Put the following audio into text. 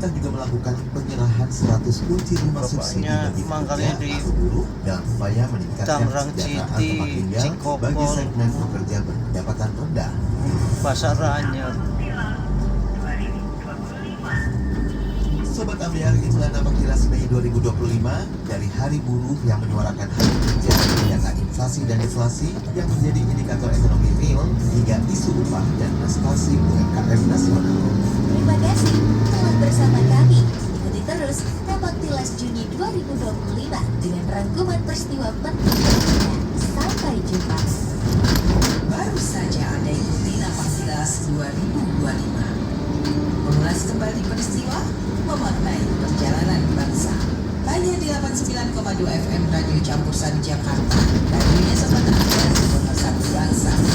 pemerintah juga melakukan penyerahan 100 kunci rumah subsidi bagi pekerja atau buruh dalam upaya meningkatkan Tangerang kesejahteraan City, tempat tinggal Cikokol, bagi segmen pekerja berpendapatan rendah. Pasar Anyar. Sobat Ambiar, itulah nama kilas Mei 2025 dari Hari Buruh yang menyuarakan hak kerja, data inflasi dan deflasi yang menjadi indikator ekonomi real hingga isu upah dan prestasi UMKM nasional. Terima kasih telah bersama kami. Ikuti terus Napak Tilas Juni 2025 dengan rangkuman peristiwa penting lainnya. Sampai jumpa. Baru saja Anda ikuti Napak Tilas 2025. Mengulas kembali peristiwa, memaknai perjalanan bangsa. Hanya di 89,2 FM Radio Campur Sari Jakarta. Radionya Sobat Ambiar, pemersatu bangsa.